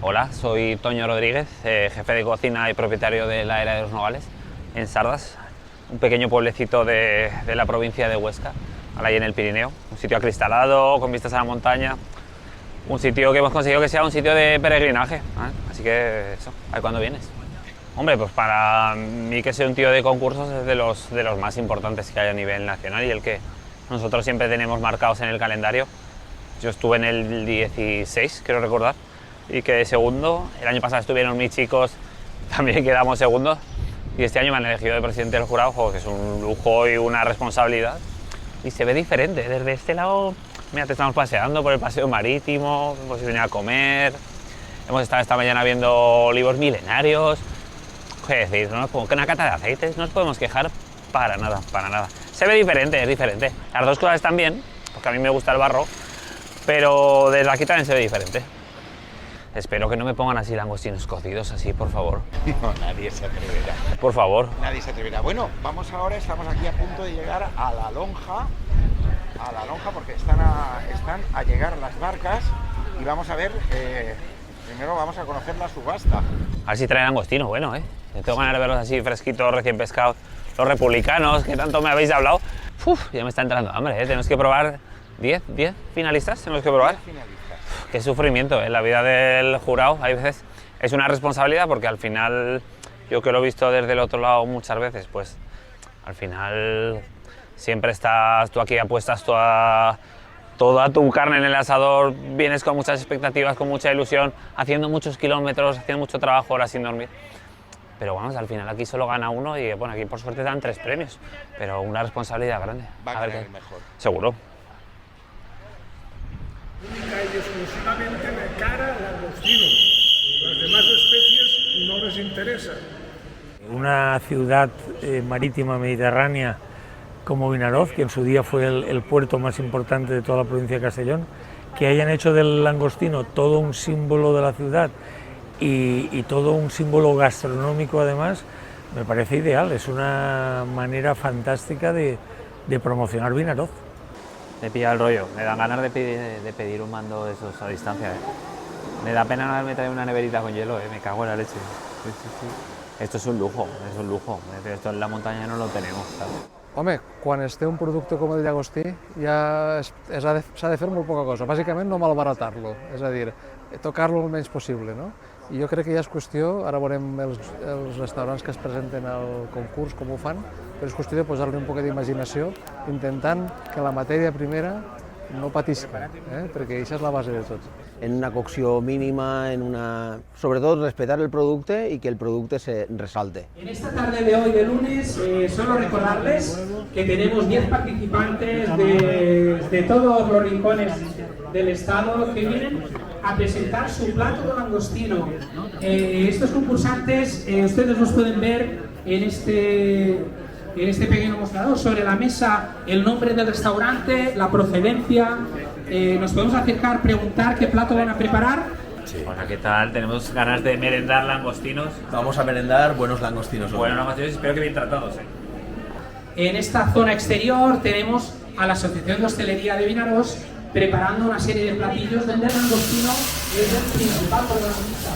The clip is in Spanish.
Hola, soy Toño Rodríguez, jefe de cocina y propietario de la Era de los Nogales, en Sardas, un pequeño pueblecito de la provincia de Huesca, ahí en el Pirineo. Un sitio acristalado, con vistas a la montaña, un sitio que hemos conseguido que sea un sitio de peregrinaje, ¿eh? Así que eso, a ver cuándo vienes. Hombre, pues para mí, que soy un tío de concursos, es de los más importantes que hay a nivel nacional y el que nosotros siempre tenemos marcados en el calendario. Yo estuve en el 16, quiero recordar, y quedé segundo. El año pasado estuvieron mis chicos, también quedamos segundos, y este año me han elegido de presidente del jurado, que es un lujo y una responsabilidad. Y se ve diferente, desde este lado, mira, te estamos paseando por el paseo marítimo, hemos venido a comer, hemos estado esta mañana viendo olivos milenarios. ¿Qué decir? ¿No? Como que una cata de aceites, no nos podemos quejar para nada, para nada. Se ve diferente, es diferente. Las dos cosas están bien, porque a mí me gusta el barro, pero desde aquí también se ve diferente. Espero que no me pongan así langostinos cocidos, así, por favor. No, nadie se atreverá. Por favor. Nadie se atreverá. Bueno, vamos ahora, estamos aquí a punto de llegar a la lonja, porque están a llegar las barcas y vamos a ver, primero vamos a conocer la subasta. A ver si traen langostinos, bueno, Yo tengo ganas de verlos así fresquitos, recién pescados. Los republicanos, que tanto me habéis hablado. Uf, ya me está entrando hambre, Tenemos que probar 10 finalistas, tenemos que probar. 10 finalistas. Qué sufrimiento, en la vida del jurado, hay veces es una responsabilidad, porque al final, yo que lo he visto desde el otro lado muchas veces, pues al final siempre estás tú aquí, apuestas toda tu carne en el asador, vienes con muchas expectativas, con mucha ilusión, haciendo muchos kilómetros, haciendo mucho trabajo, horas sin dormir. Pero vamos, al final aquí solo gana uno y bueno, aquí por suerte dan 3 premios, pero una responsabilidad grande. Va a ganar el mejor. Seguro. Única y exclusivamente de cara al langostino. Las demás especies no les interesa. Una ciudad marítima mediterránea como Vinaroz, que en su día fue el puerto más importante de toda la provincia de Castellón, que hayan hecho del langostino todo un símbolo de la ciudad y todo un símbolo gastronómico además, me parece ideal. Es una manera fantástica de promocionar Vinaroz. Me pilla el rollo, me dan ganas de pedir un mando de esos a distancia, Me da pena no haberme traído una neverita con hielo, Me cago en la leche. Sí. Esto es un lujo, Esto en la montaña no lo tenemos, ¿sabes? Home, quan es té un producte com el llagostí ja s'ha de fer molt poca cosa, bàsicament no malbaratar-lo, és a dir, tocar-lo el menys possible, no? I jo crec que ja és qüestió, ara veurem els restaurants que es presenten al concurs com ho fan, però és qüestió de posar-li un poc d'imaginació, intentant que la matèria primera no patisca, perquè això és la base de tot. En una cocció mínima, sobre todo respetar el producto y que el producto se resalte. En esta tarde de hoy, de lunes, solo recordarles que tenemos 10 participantes de todos los rincones del estado que vienen a presentar su plato de langostino. Estos concursantes, ustedes los pueden ver en este pequeño mostrador, sobre la mesa el nombre del restaurante, la procedencia. Nos podemos acercar, preguntar qué plato van a preparar. Sí. Hola, ¿qué tal? Tenemos ganas de merendar langostinos. Vamos a merendar buenos langostinos. Buenos langostinos, espero que bien tratados. En esta zona exterior tenemos a la Asociación de Hostelería de Vinaroz preparando una serie de platillos donde el langostino es el principal protagonista.